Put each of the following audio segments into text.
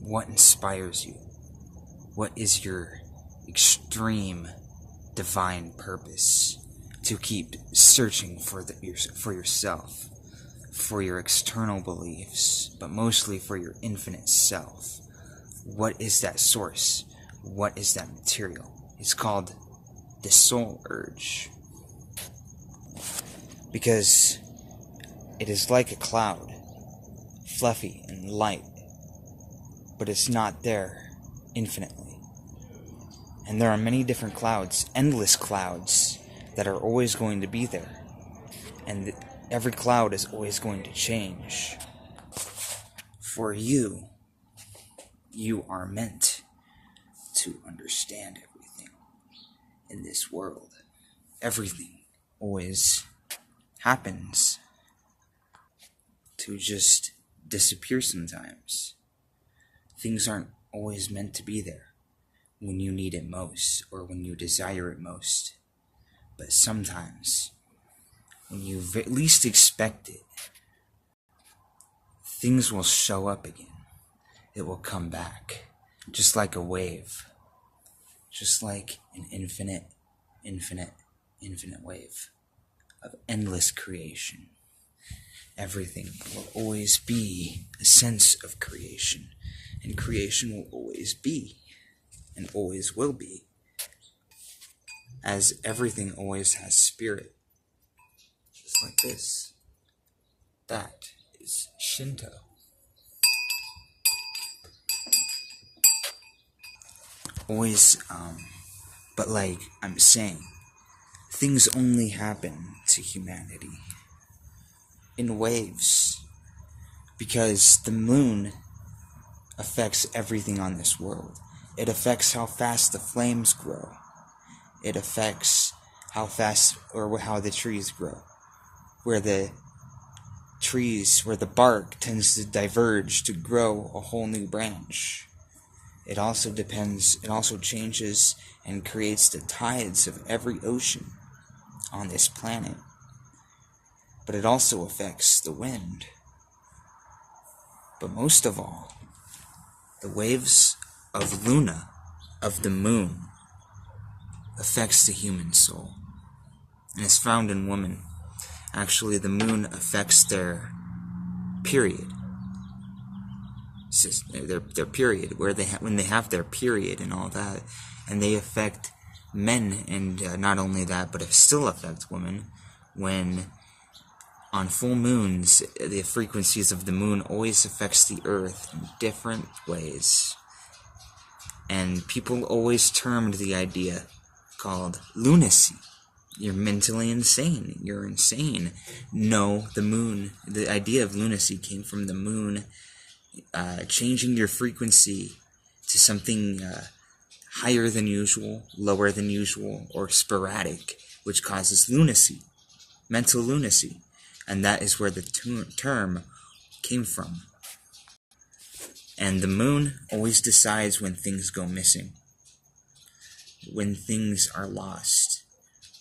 What inspires you? What is your extreme divine purpose to keep searching for yourself, for your external beliefs, but mostly for your infinite self? What is that source? What is that material? It's called the soul urge. Because it is like a cloud, fluffy and light, but it's not there infinitely. And there are many different clouds, endless clouds, that are always going to be there. And every cloud is always going to change. For you are meant to understand everything in this world. Everything always happens to just disappear sometimes. Things aren't always meant to be there when you need it most or when you desire it most. But sometimes, when you least expect it, things will show up again. It will come back, just like a wave, just like an infinite wave of endless creation. Everything will always be a sense of creation, and creation will always be, and always will be, as everything always has spirit, just like this. That is Shinto. Always, but like I'm saying, things only happen to humanity in waves, because the moon affects everything on this world. It affects how fast the flames grow. It affects how fast or how the trees grow. Where the bark tends to diverge to grow a whole new branch. It also changes and creates the tides of every ocean on this planet. But it also affects the wind. But most of all, the waves of Luna, of the moon, affects the human soul, and is found in women. Actually, the moon affects their period, their period, when they have their period and all that, and they affect men, and not only that, but it still affects women. When on full moons, the frequencies of the moon always affects the earth in different ways, and people always termed the idea called lunacy. You're mentally insane. You're insane. No, the idea of lunacy came from the moon changing your frequency to something higher than usual, lower than usual, or sporadic, which causes lunacy, mental lunacy. And that is where the term came from. And the moon always decides when things go missing, when things are lost,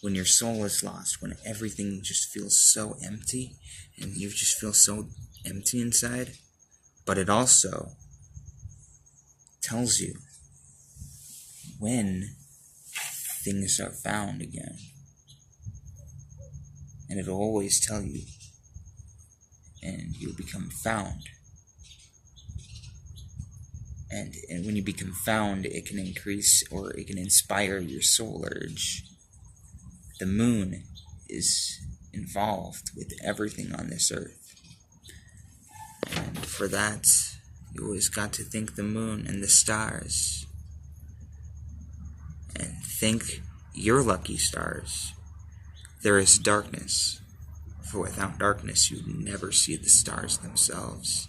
when your soul is lost, when everything just feels so empty, and you just feel so empty inside. But it also tells you when things are found again. And it'll always tell you, and you become found. And when you become found, it can increase or it can inspire your soul urge. The moon is involved with everything on this earth. And for that, you always got to thank the moon and the stars. And thank your lucky stars. There is darkness, for without darkness you'd never see the stars themselves.